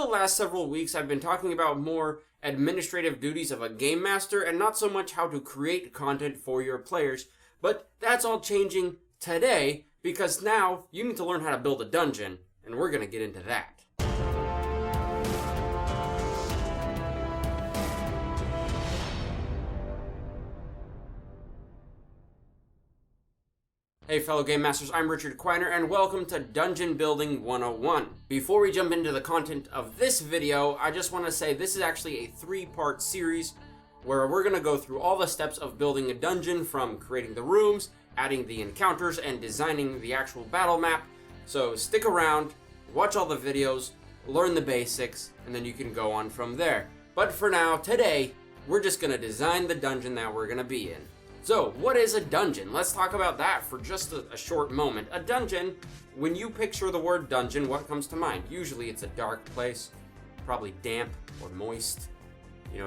last several weeks, I've been talking about more administrative duties of a game master and not so much how to create content for your players. But that's all changing today because now you need to learn how to build a dungeon, and we're going to get into that. Hey fellow Game Masters, I'm Richard Quiner and welcome to Dungeon Building 101. Before we jump into the content of this video, I just want to say this is actually a 3-part series where we're going to go through all the steps of building a dungeon, from creating the rooms, adding the encounters, and designing the actual battle map. So stick around, watch all the videos, learn the basics, and then you can go on from there. But for now, today, we're just going to design the dungeon that we're going to be in. So, what is a dungeon? Let's talk about that for just a short moment. A dungeon, when you picture the word dungeon, what comes to mind? Usually it's a dark place, probably damp or moist,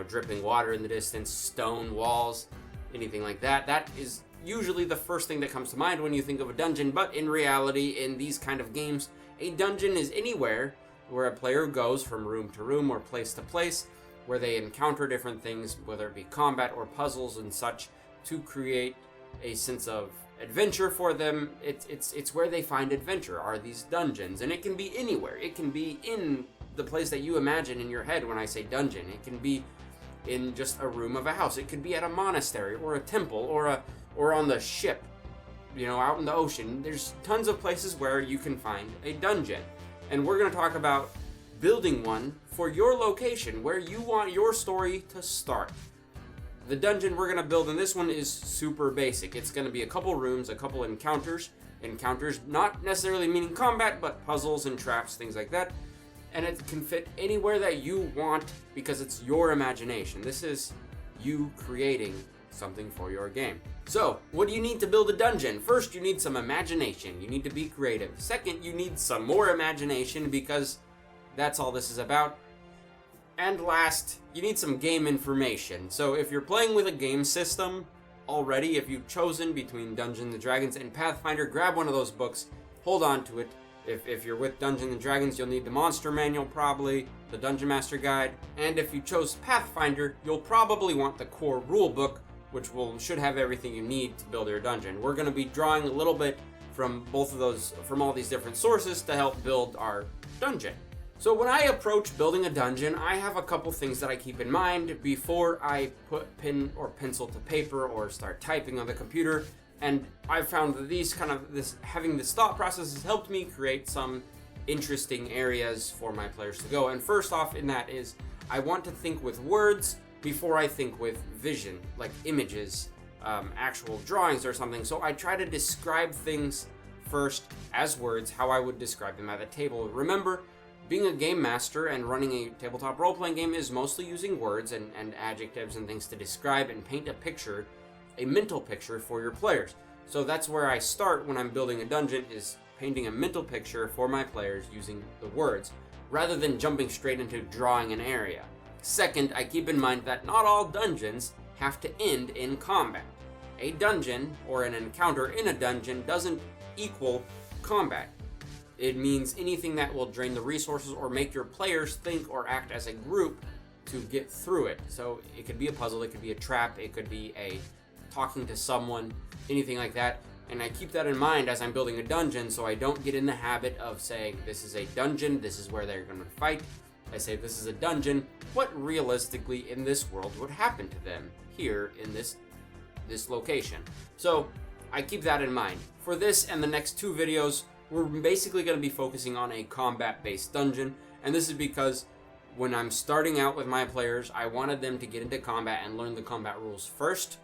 dripping water in the distance, stone walls, anything like that. That is usually the first thing that comes to mind when you think of a dungeon, but in reality, in these kind of games, a dungeon is anywhere where a player goes from room to room or place to place, where they encounter different things, whether it be combat or puzzles and such, to create a sense of adventure for them. It's where they find adventure, are these dungeons. And it can be anywhere. It can be in the place that you imagine in your head when I say dungeon. It can be in just a room of a house. It could be at a monastery or a temple or on the ship, out in the ocean. There's tons of places where you can find a dungeon. And we're going to talk about building one for your location, where you want your story to start. The dungeon we're going to build in this one is super basic. It's going to be a couple rooms, a couple encounters. Encounters not necessarily meaning combat, but puzzles and traps, things like that. And it can fit anywhere that you want because it's your imagination. This is you creating something for your game. So, what do you need to build a dungeon? First, you need some imagination. You need to be creative. Second, you need some more imagination because that's all this is about. And last, you need some game information. So if you're playing with a game system already, if you've chosen between Dungeons & Dragons and Pathfinder, grab one of those books, hold on to it. If you're with Dungeons & Dragons, you'll need the Monster Manual probably, the Dungeon Master Guide, and if you chose Pathfinder, you'll probably want the core rule book, which should have everything you need to build your dungeon. We're going to be drawing a little bit from both of those, from all these different sources to help build our dungeon. So when I approach building a dungeon, I have a couple things that I keep in mind before I put pen or pencil to paper or start typing on the computer. And I've found that having this thought process has helped me create some interesting areas for my players to go. And first off in that is, I want to think with words before I think with vision, like images, actual drawings or something. So I try to describe things first as words, how I would describe them at a table. Remember, being a game master and running a tabletop role-playing game is mostly using words and adjectives and things to describe and paint a picture, a mental picture for your players. So that's where I start when I'm building a dungeon, is painting a mental picture for my players using the words, rather than jumping straight into drawing an area. Second, I keep in mind that not all dungeons have to end in combat. A dungeon, or an encounter in a dungeon, doesn't equal combat. It means anything that will drain the resources or make your players think or act as a group to get through it. So it could be a puzzle, it could be a trap, it could be a talking to someone, anything like that. And I keep that in mind as I'm building a dungeon, so I don't get in the habit of saying this is a dungeon, this is where they're going to fight. I say this is a dungeon, what realistically in this world would happen to them here in this location. So I keep that in mind. For this and the next 2 videos, we're basically going to be focusing on a combat-based dungeon, and this is because when I'm starting out with my players, I wanted them to get into combat and learn the combat rules first,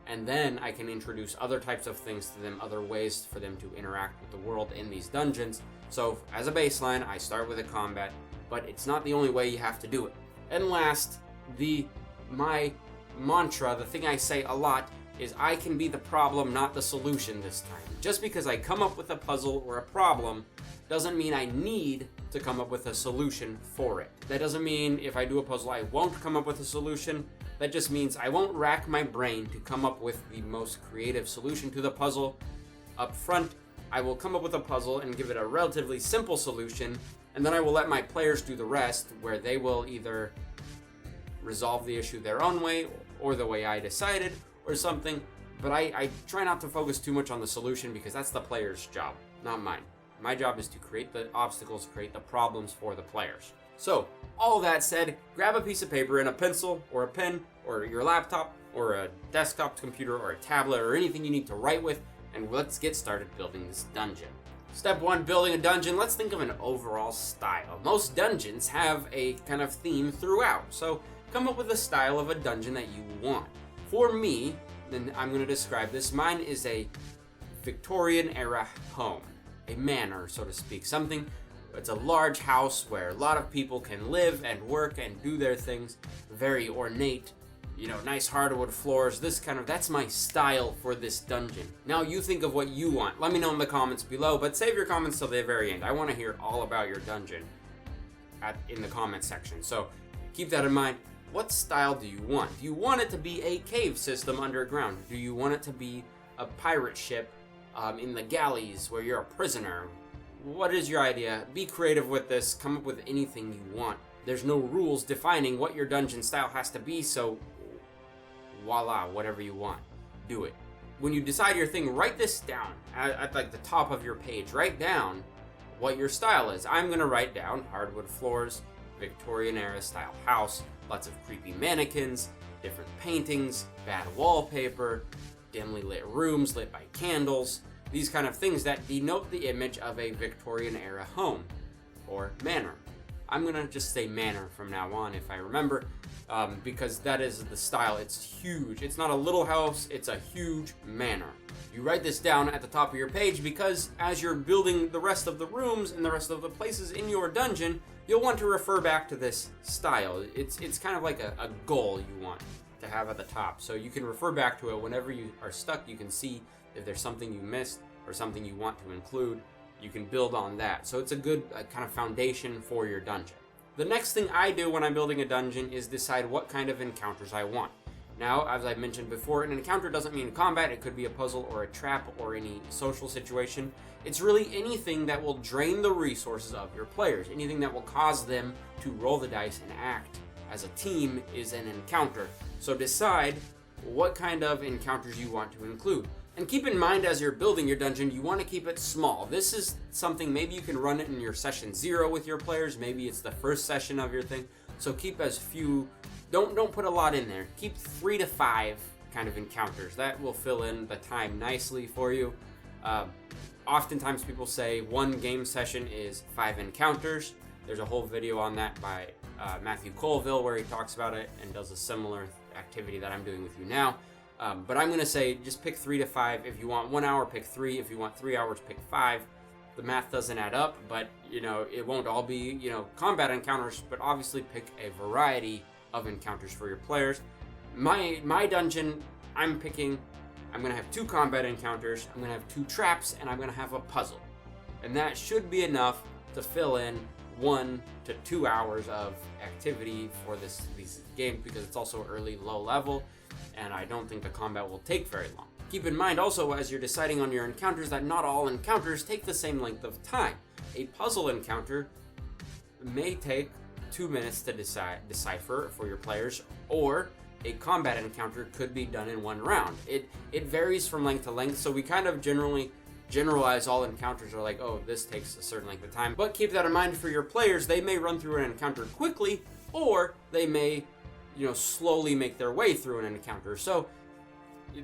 and then I can introduce other types of things to them, other ways for them to interact with the world in these dungeons. So as a baseline, I start with a combat, but it's not the only way you have to do it. And last, my mantra, the thing I say a lot, is I can be the problem, not the solution this time. Just because I come up with a puzzle or a problem doesn't mean I need to come up with a solution for it. That doesn't mean if I do a puzzle I won't come up with a solution. That just means I won't rack my brain to come up with the most creative solution to the puzzle. Up front, I will come up with a puzzle and give it a relatively simple solution, and then I will let my players do the rest, where they will either resolve the issue their own way or the way I decided or something. But I try not to focus too much on the solution, because that's the player's job, not mine. My job is to create the obstacles, create the problems for the players. So, all that said, grab a piece of paper and a pencil or a pen or your laptop or a desktop computer or a tablet or anything you need to write with, and let's get started building this dungeon. Step 1, building a dungeon. Let's think of an overall style. Most dungeons have a kind of theme throughout, so come up with a style of a dungeon that you want. For me, then I'm going to describe this. Mine is a Victorian era home, a manor, so to speak. It's a large house where a lot of people can live and work and do their things. Very ornate, nice hardwood floors. That's my style for this dungeon. Now you think of what you want. Let me know in the comments below, but save your comments till the very end. I want to hear all about your dungeon in the comment section. So keep that in mind. What style do you want? Do you want it to be a cave system underground? Do you want it to be a pirate ship in the galleys where you're a prisoner? What is your idea? Be creative with this. Come up with anything you want. There's no rules defining what your dungeon style has to be, so voila, whatever you want, do it. When you decide your thing, write this down at like the top of your page. Write down what your style is. I'm gonna write down hardwood floors, Victorian era style house, lots of creepy mannequins, different paintings, bad wallpaper, dimly lit rooms lit by candles, these kind of things that denote the image of a Victorian era home or manor. I'm gonna just say manor from now on if I remember, because that is the style. It's huge. It's not a little house, it's a huge manor. You write this down at the top of your page, because as you're building the rest of the rooms and the rest of the places in your dungeon, you'll want to refer back to this style. It's kind of like a goal you want to have at the top. So you can refer back to it whenever you are stuck. You can see if there's something you missed or something you want to include. You can build on that. So it's a good kind of foundation for your dungeon. The next thing I do when I'm building a dungeon is decide what kind of encounters I want. Now, as I mentioned before, an encounter doesn't mean combat. It could be a puzzle or a trap or any social situation. It's really anything that will drain the resources of your players. Anything that will cause them to roll the dice and act as a team is an encounter. So decide what kind of encounters you want to include. And keep in mind, as you're building your dungeon, you want to keep it small. This is something, maybe you can run it in your session 0 with your players. Maybe it's the first session of your thing. So keep as few, don't put a lot in there. Keep 3 to 5 kind of encounters. That will fill in the time nicely for you. Oftentimes people say 1 game session is 5 encounters. There's a whole video on that by Matthew Colville where he talks about it and does a similar activity that I'm doing with you now. But I'm going to say just pick 3 to 5. If you want 1 hour, pick 3. If you want 3 hours, pick 5. The math doesn't add up, but it won't all be combat encounters, but obviously pick a variety of encounters for your players. My dungeon, I'm going to have 2 combat encounters, I'm going to have 2 traps, and I'm going to have a puzzle. And that should be enough to fill in 1 to 2 hours of activity for these games, because it's also early, low level, and I don't think the combat will take very long. Keep in mind also, as you're deciding on your encounters, that not all encounters take the same length of time. A puzzle encounter may take 2 minutes to decipher for your players, or a combat encounter could be done in 1 round. It varies from length to length, so we kind of generalize all encounters are like, oh, this takes a certain length of time. But keep that in mind for your players. They may run through an encounter quickly, or they may slowly make their way through an encounter. So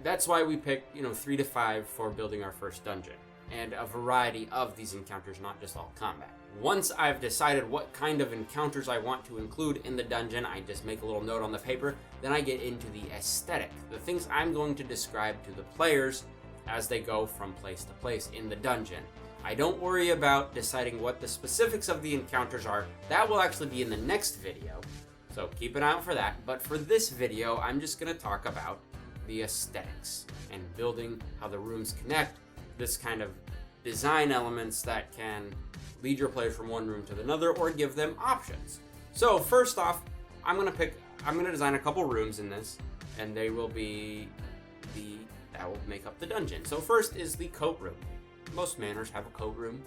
that's why we pick 3 to 5 for building our first dungeon, and a variety of these encounters, not just all combat. Once I've decided what kind of encounters I want to include in the dungeon, I just make a little note on the paper. Then I get into the aesthetic, the things I'm going to describe to the players as they go from place to place in the dungeon. I don't worry about deciding what the specifics of the encounters are. That will actually be in the next video, so keep an eye out for that. But for this video, I'm just going to talk about the aesthetics and building how the rooms connect, this kind of design elements that can lead your players from one room to another or give them options. So first off, I'm going to design a couple rooms in this, and they will be that will make up the dungeon. So first is the coat room. Most manors have a coat room.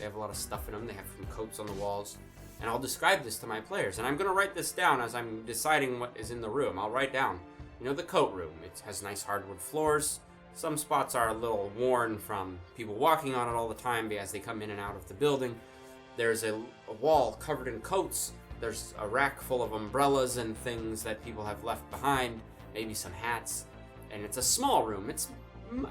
They have a lot of stuff in them. They have some coats on the walls. And I'll describe this to my players. And I'm going to write this down as I'm deciding what is in the room. I'll write down, the coat room. It has nice hardwood floors. Some spots are a little worn from people walking on it all the time as they come in and out of the building. There's a wall covered in coats. There's a rack full of umbrellas and things that people have left behind. Maybe some hats. And it's a small room. It's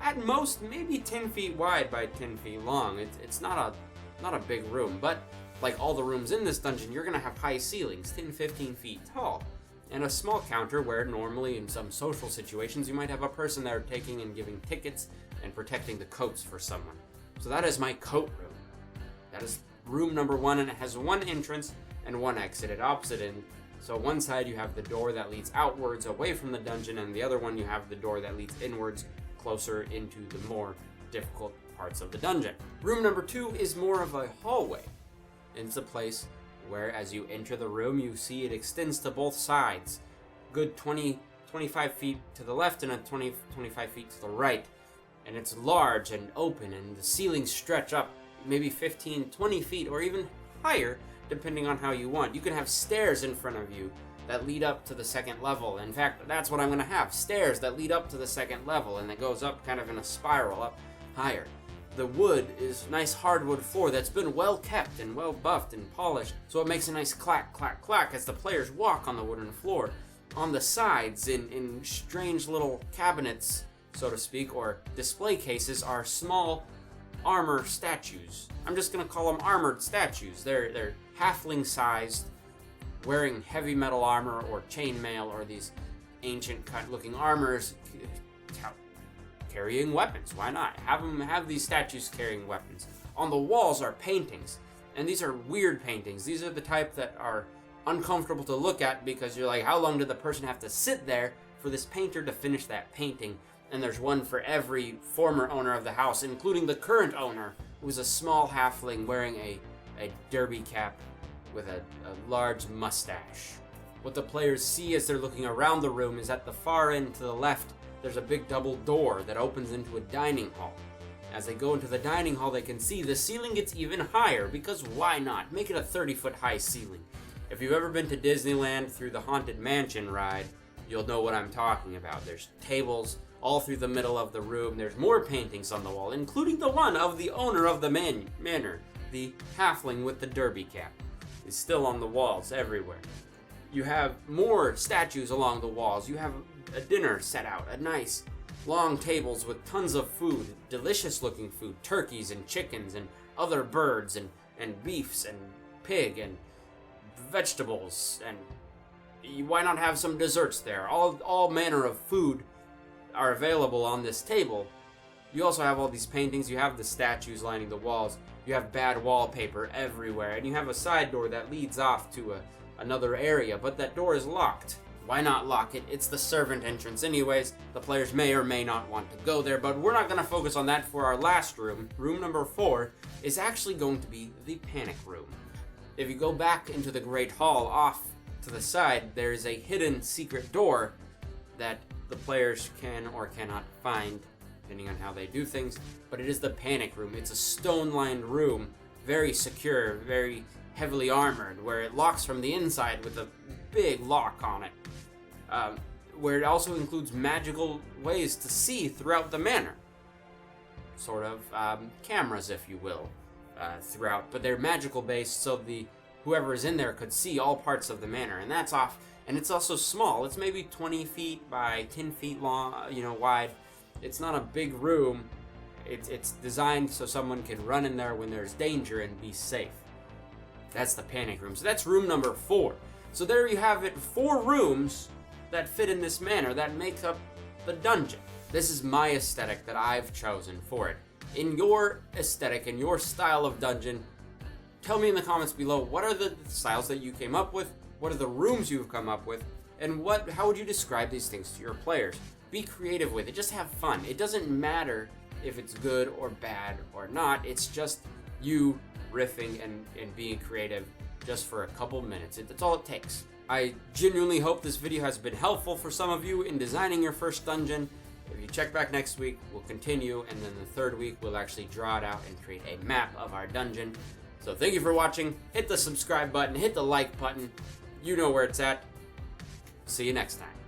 at most maybe 10 feet wide by 10 feet long. It's not a big room, but like all the rooms in this dungeon, you're going to have high ceilings, 10, 15 feet tall, and a small counter where normally in some social situations you might have a person there taking and giving tickets and protecting the coats for someone. So that is my coat room. That is room number 1, and it has one entrance and one exit at opposite end. So one side you have the door that leads outwards away from the dungeon, and the other one you have the door that leads inwards closer into the more difficult parts of the dungeon. Room number 2 is more of a hallway. It's a place where as you enter the room, you see it extends to both sides. Good 25 feet to the left and 25 feet to the right. And it's large and open, and the ceilings stretch up maybe 15, 20 feet or even higher, depending on how you want. You can have stairs in front of you that lead up to the second level. In fact, that's what I'm going to have. Stairs that lead up to the second level, and it goes up kind of in a spiral up higher. The wood is nice hardwood floor that's been well kept and well buffed and polished, so it makes a nice clack, clack, clack as the players walk on the wooden floor. On the sides, in strange little cabinets, so to speak, or display cases, are small armor statues. I'm just going to call them armored statues. They're halfling-sized, wearing heavy metal armor or chainmail or these ancient looking armors, carrying weapons. Why not? Have these statues carrying weapons. On the walls are paintings, and these are weird paintings. These are the type that are uncomfortable to look at because you're like, how long did the person have to sit there for this painter to finish that painting? And there's one for every former owner of the house, including the current owner, who's a small halfling wearing a derby cap with a large mustache. What the players see as they're looking around the room is at the far end to the left, there's a big double door that opens into a dining hall. As they go into the dining hall, they can see the ceiling gets even higher, because why not? Make it a 30-foot high ceiling. If you've ever been to Disneyland through the Haunted Mansion ride, you'll know what I'm talking about. There's tables all through the middle of the room. There's more paintings on the wall, including the one of the owner of the manor, the halfling with the derby cap. Is still on the walls everywhere. You have more statues along the walls. You have a dinner set out, a nice long tables with tons of food, delicious looking food, turkeys and chickens and other birds and beefs and pig and vegetables, and why not have some desserts there? All manner of food are available on this table. You also have all these paintings, you have the statues lining the walls, you have bad wallpaper everywhere, and you have a side door that leads off to another area, but that door is locked. Why not lock it? It's the servant entrance anyways. The players may or may not want to go there, but we're not going to focus on that for our last room. Room number 4 is actually going to be the panic room. If you go back into the Great Hall off to the side, there is a hidden secret door that the players can or cannot find, depending on how they do things, but it is the panic room. It's a stone-lined room, very secure, very heavily armored, where it locks from the inside with a big lock on it, where it also includes magical ways to see throughout the manor. Sort of cameras, if you will, throughout, but they're magical based, so whoever is in there could see all parts of the manor, and that's off. And it's also small. It's maybe 20 feet by 10 feet long, wide. It's not a big room. It's designed so someone can run in there when there's danger and be safe. That's the panic room. So that's room number 4. So there you have it, 4 rooms that fit in this manner that make up the dungeon. This is my aesthetic that I've chosen for it. In your aesthetic, in your style of dungeon, tell me in the comments below, what are the styles that you came up with? What are the rooms you've come up with? And how would you describe these things to your players? Be creative with it. Just have fun. It doesn't matter if it's good or bad or not. It's just you riffing and being creative just for a couple minutes. That's all it takes. I genuinely hope this video has been helpful for some of you in designing your first dungeon. If you check back next week, we'll continue, and then the third week, we'll actually draw it out and create a map of our dungeon. So thank you for watching. Hit the subscribe button, hit the like button. You know where it's at. See you next time.